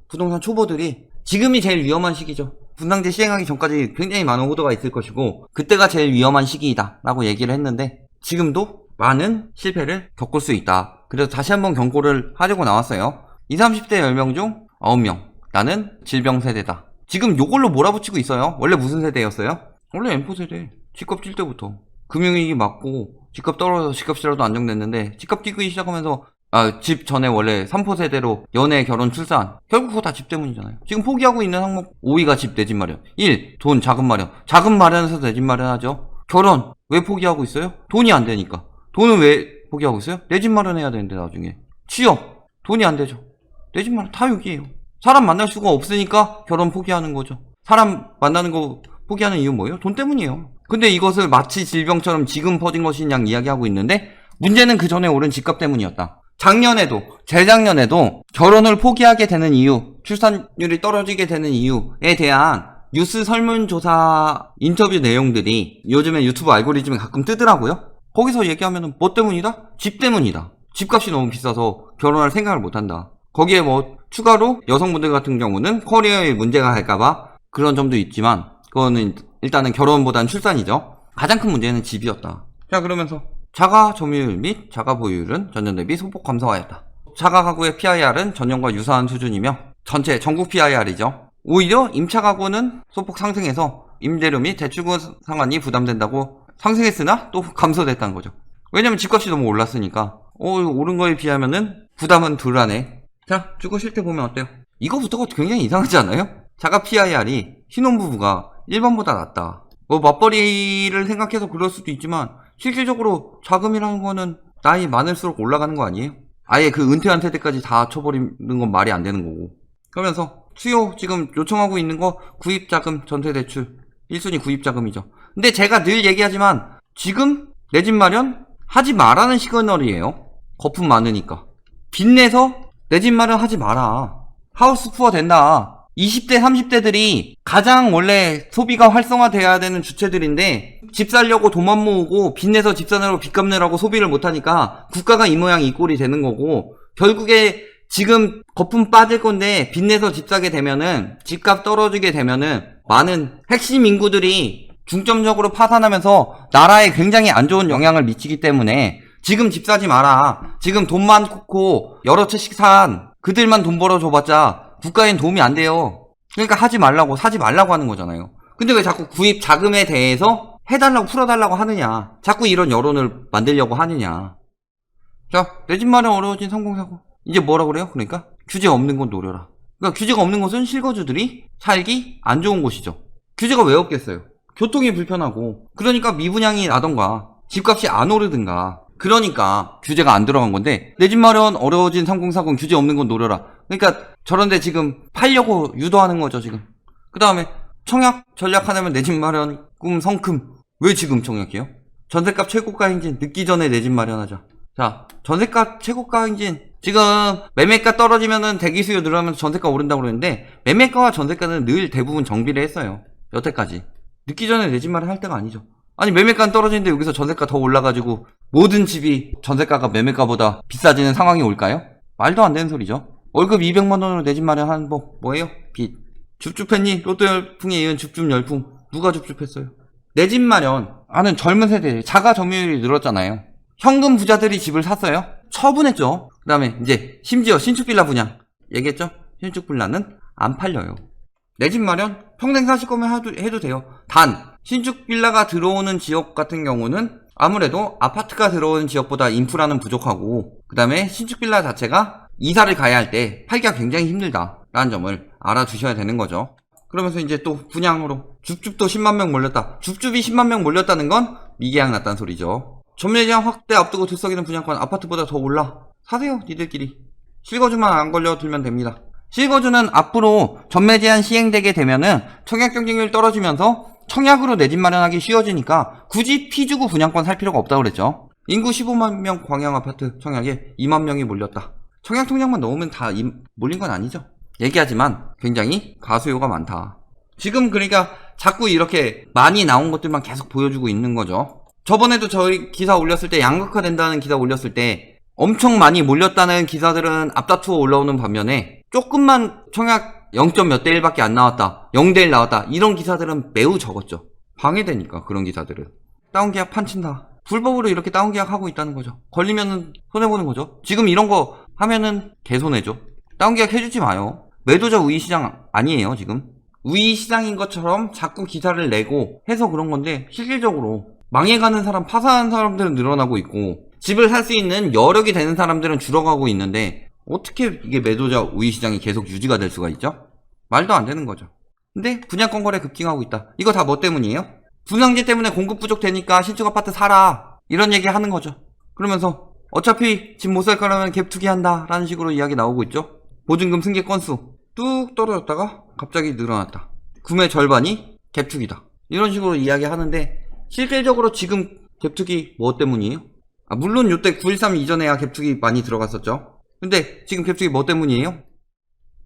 부동산 초보들이 지금이 제일 위험한 시기죠. 분당제 시행하기 전까지 굉장히 많은 호도가 있을 것이고 그때가 제일 위험한 시기이다 라고 얘기를 했는데 지금도 많은 실패를 겪을 수 있다. 그래서 다시 한번 경고를 하려고 나왔어요. 20, 30대 10명 중 9명 나는 질병 세대다. 지금 요걸로 몰아붙이고 있어요. 원래 무슨 세대였어요? 원래 M4 세대. 집값 뛸 때부터 금융위기 맞고 집값 떨어져서 집값이라도 안정됐는데 집값 뛰기 시작하면서 집 전에 원래 3포 세대로 연애, 결혼, 출산 결국 그거 다 집 때문이잖아요. 지금 포기하고 있는 항목 5위가 집, 내 집 마련. 1. 돈, 자금 마련. 자금 마련해서 내 집 마련하죠. 결혼 왜 포기하고 있어요? 돈이 안 되니까. 돈은 왜 포기하고 있어요? 내 집 마련해야 되는데 나중에. 취업 돈이 안 되죠. 내 집 마련 다 여기에요. 사람 만날 수가 없으니까 결혼 포기하는 거죠. 사람 만나는 거 포기하는 이유는 뭐예요? 돈 때문이에요. 근데 이것을 마치 질병처럼 지금 퍼진 것인 양 이야기하고 있는데 문제는 그 전에 오른 집값 때문이었다. 작년에도 재작년에도 결혼을 포기하게 되는 이유, 출산율이 떨어지게 되는 이유에 대한 뉴스 설문조사 인터뷰 내용들이 요즘에 유튜브 알고리즘에 가끔 뜨더라고요. 거기서 얘기하면은 뭐 때문이다? 집 때문이다. 집값이 너무 비싸서 결혼할 생각을 못한다. 거기에 뭐 추가로 여성분들 같은 경우는 커리어에 문제가 갈까봐 그런 점도 있지만 그거는 일단은 결혼보단 출산이죠. 가장 큰 문제는 집이었다. 자, 그러면서 자가 점유율 및 자가 보유율은 전년 대비 소폭 감소하였다. 자가 가구의 PIR은 전년과 유사한 수준이며 전체 전국 PIR이죠. 오히려 임차 가구는 소폭 상승해서 임대료 및 대출금 상환이 부담된다고 상승했으나 또 감소됐다는 거죠. 왜냐면 집값이 너무 올랐으니까 오른 거에 비하면은 부담은 덜하네. 자, 주거 실태 보면 어때요? 이거부터가 굉장히 이상하지 않아요? 자가 PIR이 신혼부부가 일반보다 낮다. 뭐 맞벌이를 생각해서 그럴 수도 있지만 실질적으로 자금이라는 거는 나이 많을수록 올라가는 거 아니에요? 아예 그 은퇴한 세대까지 다 쳐버리는 건 말이 안 되는 거고. 그러면서 수요 지금 요청하고 있는 거 구입자금 전세대출 1순위 구입자금이죠. 근데 제가 늘 얘기하지만 지금 내 집 마련 하지 마라는 시그널이에요. 거품 많으니까. 빚내서 내 집 마련 하지 마라. 하우스 푸어 된다. 20대 30대들이 가장 원래 소비가 활성화돼야 되는 주체들인데 집 살려고 돈만 모으고 빚내서 집 사느라고 빚 갚느라고 소비를 못하니까 국가가 이 모양 이 꼴이 되는 거고 결국에 지금 거품 빠질 건데 빚내서 집 사게 되면은 집값 떨어지게 되면은 많은 핵심 인구들이 중점적으로 파산하면서 나라에 굉장히 안 좋은 영향을 미치기 때문에 지금 집 사지 마라. 지금 돈 많고 여러 채씩 산 그들만 돈 벌어줘봤자 국가엔 도움이 안 돼요. 그러니까 하지 말라고 사지 말라고 하는 거잖아요. 근데 왜 자꾸 구입 자금에 대해서 해달라고 풀어달라고 하느냐. 자꾸 이런 여론을 만들려고 하느냐. 자, 내 집 마련 어려워진 상공사고. 이제 뭐라 그래요? 그러니까 규제 없는 건 노려라. 그러니까 규제가 없는 곳은 실거주들이 살기 안 좋은 곳이죠. 규제가 왜 없겠어요? 교통이 불편하고 그러니까 미분양이 나던가 집값이 안 오르든가 그러니까 규제가 안 들어간 건데 내 집 마련 어려워진 3040 규제 없는 건 노려라. 그러니까 저런데 지금 팔려고 유도하는 거죠 지금. 그 다음에 청약 전략 하나면 내 집 마련 꿈 성큼. 왜 지금 청약해요? 전세값 최고가 행진 늦기 전에 내 집 마련하자. 자, 전세값 최고가 행진 지금 매매가 떨어지면은 대기 수요 늘어나면서 전세가 오른다고 그러는데 매매가와 전세가는 늘 대부분 정비를 했어요. 여태까지. 늦기 전에 내 집 마련 할 때가 아니죠. 아니 매매가는 떨어지는데 여기서 전세가 더 올라가지고 모든 집이 전세가가 매매가보다 비싸지는 상황이 올까요? 말도 안 되는 소리죠. 월급 200만원으로 내 집 마련하는 법 뭐예요? 빚. 줍줍했니? 로또 열풍에 이은 줍줍 열풍. 누가 줍줍했어요? 내 집 마련 하는 젊은 세대들 자가 점유율이 늘었잖아요. 현금 부자들이 집을 샀어요. 처분했죠. 그 다음에 이제 심지어 신축 빌라 분양 얘기했죠. 신축 빌라는 안 팔려요. 내 집 마련 평생 사실 거면 해도 돼요. 단 신축 빌라가 들어오는 지역 같은 경우는 아무래도 아파트가 들어오는 지역보다 인프라는 부족하고 그 다음에 신축 빌라 자체가 이사를 가야 할 때 팔기가 굉장히 힘들다라는 점을 알아두셔야 되는 거죠. 그러면서 이제 또 분양으로 줍줍도 10만 명 몰렸다. 줍줍이 10만 명 몰렸다는 건 미계약 났다는 소리죠. 전매제한 확대 앞두고 들썩이는 분양권 아파트보다 더 올라. 사세요 니들끼리. 실거주만 안 걸려들면 됩니다. 실거주는 앞으로 전매제한 시행되게 되면은 청약 경쟁률 떨어지면서 청약으로 내 집 마련하기 쉬워지니까 굳이 피 주고 분양권 살 필요가 없다고 그랬죠. 인구 15만 명 광양 아파트 청약에 2만 명이 몰렸다. 청약 통장만 넣으면 다 몰린 건 아니죠. 얘기하지만 굉장히 가수요가 많다. 지금 그러니까 자꾸 이렇게 많이 나온 것들만 계속 보여주고 있는 거죠. 저번에도 저희 기사 올렸을 때 양극화 된다는 기사 올렸을 때 엄청 많이 몰렸다는 기사들은 앞다투어 올라오는 반면에 조금만 청약 0점 몇 대 1밖에 안 나왔다, 0대 1 나왔다, 이런 기사들은 매우 적었죠. 방해되니까. 그런 기사들은 다운계약 판친다, 불법으로 이렇게 다운계약하고 있다는 거죠. 걸리면은 손해보는 거죠. 지금 이런 거 하면은 개손해죠. 다운계약 해주지 마요. 매도자 우위시장 아니에요. 지금 우위시장인 것처럼 자꾸 기사를 내고 해서 그런 건데, 실질적으로 망해가는 사람, 파산하는 사람들은 늘어나고 있고, 집을 살 수 있는 여력이 되는 사람들은 줄어가고 있는데, 어떻게 이게 매도자 우위시장이 계속 유지가 될 수가 있죠? 말도 안 되는 거죠. 근데 분양권 거래 급증하고 있다. 이거 다 뭐 때문이에요? 분양제 때문에 공급 부족되니까 신축 아파트 사라, 이런 얘기 하는 거죠. 그러면서 어차피 집 못 살 거라면 갭 투기한다 라는 식으로 이야기 나오고 있죠. 보증금 승계 건수 뚝 떨어졌다가 갑자기 늘어났다. 구매 절반이 갭 투기다, 이런 식으로 이야기 하는데, 실질적으로 지금 갭 투기 뭐 때문이에요? 물론 요때 9.13 이전에야 갭 투기 많이 들어갔었죠. 근데 지금 갭 투기 뭐 때문이에요?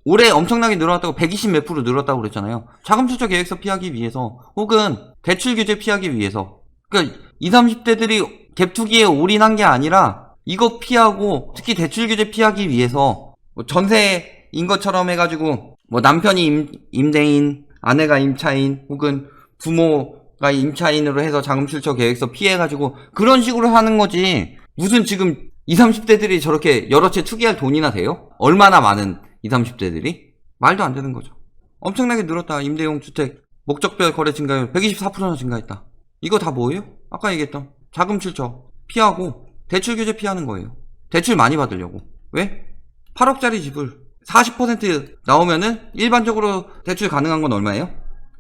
올해 엄청나게 늘어났다고, 120 몇 프로 늘었다고 그랬잖아요. 자금 출처 계획서 피하기 위해서, 혹은 대출 규제 피하기 위해서. 그러니까 20, 30대들이 갭 투기에 올인한 게 아니라 이거 피하고, 특히 대출 규제 피하기 위해서 뭐 전세인 것처럼 해가지고 뭐 남편이 임대인, 아내가 임차인, 혹은 부모가 임차인으로 해서 자금 출처 계획서 피해가지고 그런 식으로 하는 거지. 무슨 지금 20, 30대들이 저렇게 여러 채 투기할 돈이나 돼요? 얼마나 많은 20, 30대들이? 말도 안 되는 거죠. 엄청나게 늘었다. 임대용 주택 목적별 거래 증가율 124%나 증가했다. 이거 다 뭐예요? 아까 얘기했던 자금 출처 피하고 대출 규제 피하는 거예요. 대출 많이 받으려고. 왜? 8억짜리 집을 40% 나오면은 일반적으로 대출 가능한 건 얼마예요?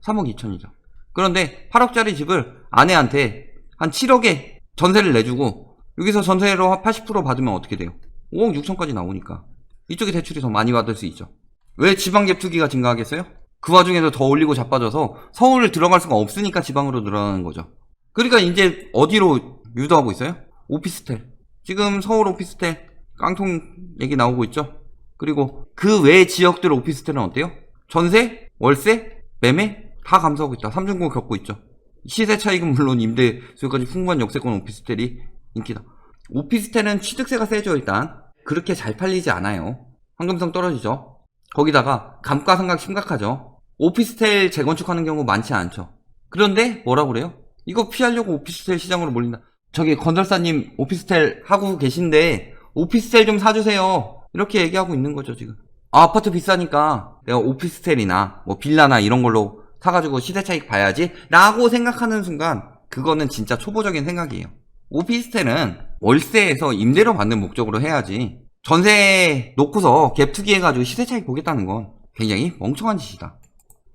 3억 2천이죠. 그런데 8억짜리 집을 아내한테 한 7억에 전세를 내주고, 여기서 전세로 80% 받으면 어떻게 돼요? 5억 6천까지 나오니까 이쪽에 대출이 더 많이 받을 수 있죠. 왜 지방갭 투기가 증가하겠어요? 그 와중에도 더 올리고 자빠져서 서울을 들어갈 수가 없으니까 지방으로 늘어나는 거죠. 그러니까 이제 어디로 유도하고 있어요? 오피스텔. 지금 서울 오피스텔 깡통 얘기 나오고 있죠. 그리고 그 외 지역들 오피스텔은 어때요? 전세, 월세, 매매 다 감소하고 있다. 삼중고 겪고 있죠. 시세 차익은 물론 임대 수요까지 풍부한 역세권 오피스텔이 인기다. 오피스텔은 취득세가 세죠. 일단 그렇게 잘 팔리지 않아요. 황금성 떨어지죠. 거기다가 감가상각 심각하죠. 오피스텔 재건축하는 경우 많지 않죠. 그런데 뭐라고 그래요? 이거 피하려고 오피스텔 시장으로 몰린다. 저기 건설사님 오피스텔 하고 계신데 오피스텔 좀 사주세요, 이렇게 얘기하고 있는 거죠. 지금 아파트 비싸니까 내가 오피스텔이나 뭐 빌라나 이런 걸로 사가지고 시세 차익 봐야지 라고 생각하는 순간, 그거는 진짜 초보적인 생각이에요. 오피스텔은 월세에서 임대료 받는 목적으로 해야지, 전세 놓고서 갭 투기해가지고 시세 차익 보겠다는 건 굉장히 멍청한 짓이다.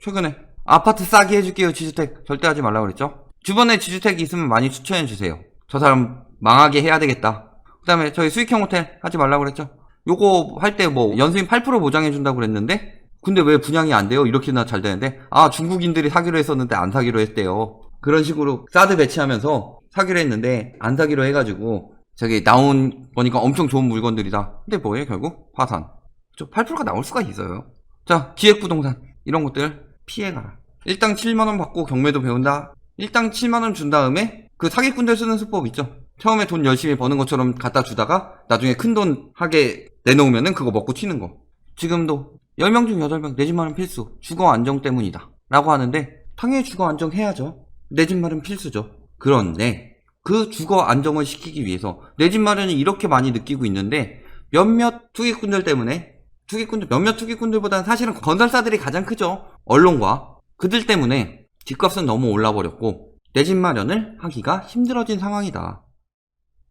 최근에 아파트 싸게 해줄게요 지주택 절대 하지 말라고 그랬죠. 주변에 지주택이 있으면 많이 추천해주세요. 저 사람 망하게 해야 되겠다. 그 다음에 저희 수익형 호텔 하지 말라고 그랬죠. 요거 할 때 뭐 연수인 8% 보장해준다고 그랬는데, 근데 왜 분양이 안 돼요? 이렇게나 잘 되는데, 중국인들이 사기로 했었는데 안 사기로 했대요. 그런 식으로 사드 배치하면서 사기로 했는데 안 사기로 해가지고 저기 나온 거니까 엄청 좋은 물건들이다. 근데 뭐예요 결국? 파산. 8%가 나올 수가 있어요. 자, 기획부동산 이런 것들 피해가라. 일당 7만원 받고 경매도 배운다. 일당 7만원 준 다음에 그 사기꾼들 쓰는 수법 있죠. 처음에 돈 열심히 버는 것처럼 갖다 주다가 나중에 큰 돈 하게 내놓으면은 그거 먹고 튀는 거. 지금도 10명 중 8명 내 집 마련 필수, 주거 안정 때문이다 라고 하는데, 당연히 주거 안정 해야죠. 내 집 마련 필수죠. 그런데 그 주거 안정을 시키기 위해서 내 집 마련이 이렇게 많이 느끼고 있는데, 몇몇 투기꾼들 때문에, 몇몇 투기꾼들보다는 사실은 건설사들이 가장 크죠. 언론과 그들 때문에 집값은 너무 올라버렸고 내 집 마련을 하기가 힘들어진 상황이다.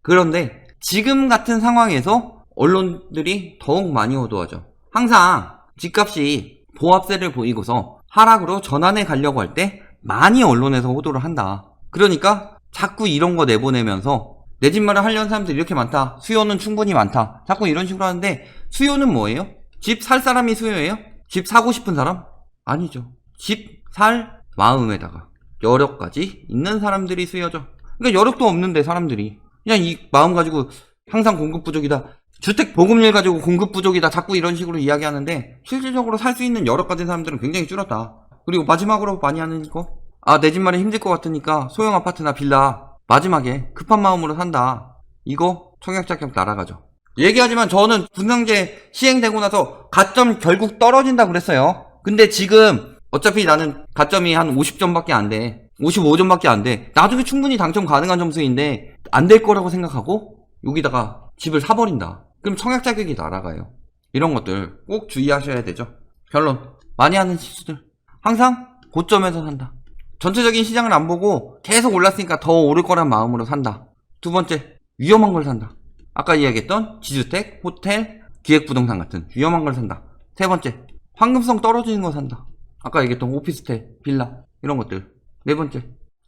그런데 지금 같은 상황에서 언론들이 더욱 많이 호도하죠. 항상 집값이 보합세를 보이고서 하락으로 전환해 가려고 할 때 많이 언론에서 호도를 한다. 그러니까 자꾸 이런 거 내보내면서 내 집 마련 하려는 사람들이 이렇게 많다, 수요는 충분히 많다, 자꾸 이런 식으로 하는데, 수요는 뭐예요? 집 살 사람이 수요예요? 집 사고 싶은 사람? 아니죠. 집 살 마음에다가 여력까지 있는 사람들이 수요죠. 그러니까 여력도 없는데 사람들이 그냥 이 마음 가지고 항상 공급 부족이다, 주택 보급률 가지고 공급 부족이다, 자꾸 이런 식으로 이야기하는데, 실질적으로 살 수 있는 여력 가진 사람들은 굉장히 줄었다. 그리고 마지막으로 많이 하는 거, 내 집 마련 힘들 것 같으니까 소형 아파트나 빌라 마지막에 급한 마음으로 산다. 이거 청약 자격 날아가죠. 얘기하지만 저는 분당제 시행되고 나서 가점 결국 떨어진다 그랬어요. 근데 지금 어차피 나는 가점이 한 50점밖에 안 돼. 55점밖에 안 돼. 나중에 충분히 당첨 가능한 점수인데 안 될 거라고 생각하고 여기다가 집을 사버린다. 그럼 청약 자격이 날아가요. 이런 것들 꼭 주의하셔야 되죠. 결론, 많이 하는 실수들, 항상 고점에서 산다. 전체적인 시장을 안 보고 계속 올랐으니까 더 오를 거란 마음으로 산다. 두 번째, 위험한 걸 산다. 아까 이야기했던 지주택, 호텔, 기획부동산 같은 위험한 걸 산다. 세 번째, 황금성 떨어지는 거 산다. 아까 얘기했던 오피스텔, 빌라 이런 것들. 네 번째,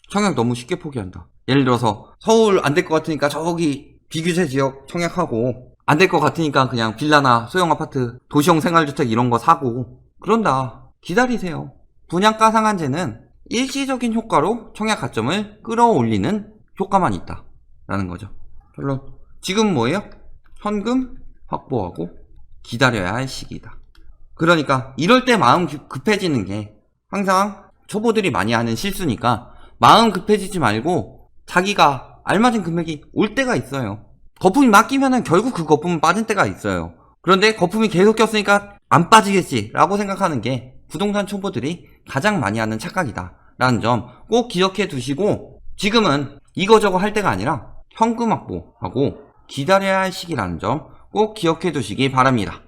청약 너무 쉽게 포기한다. 예를 들어서 서울 안 될 것 같으니까 저기 비규제 지역 청약하고, 안 될 것 같으니까 그냥 빌라나 소형 아파트, 도시형 생활주택 이런 거 사고 그런다. 기다리세요. 분양가 상한제는 일시적인 효과로 청약 가점을 끌어올리는 효과만 있다 라는 거죠. 결론, 지금 뭐예요? 현금 확보하고 기다려야 할 시기다. 그러니까 이럴 때 마음 급해지는 게 항상 초보들이 많이 하는 실수니까, 마음 급해지지 말고 자기가 알맞은 금액이 올 때가 있어요. 거품이 맡기면은 결국 그 거품은 빠진 때가 있어요. 그런데 거품이 계속 꼈으니까 안 빠지겠지 라고 생각하는 게 부동산 초보들이 가장 많이 하는 착각이다 라는 점 꼭 기억해 두시고, 지금은 이거저거 할 때가 아니라 현금 확보하고 기다려야 할 시기라는 점 꼭 기억해 두시기 바랍니다.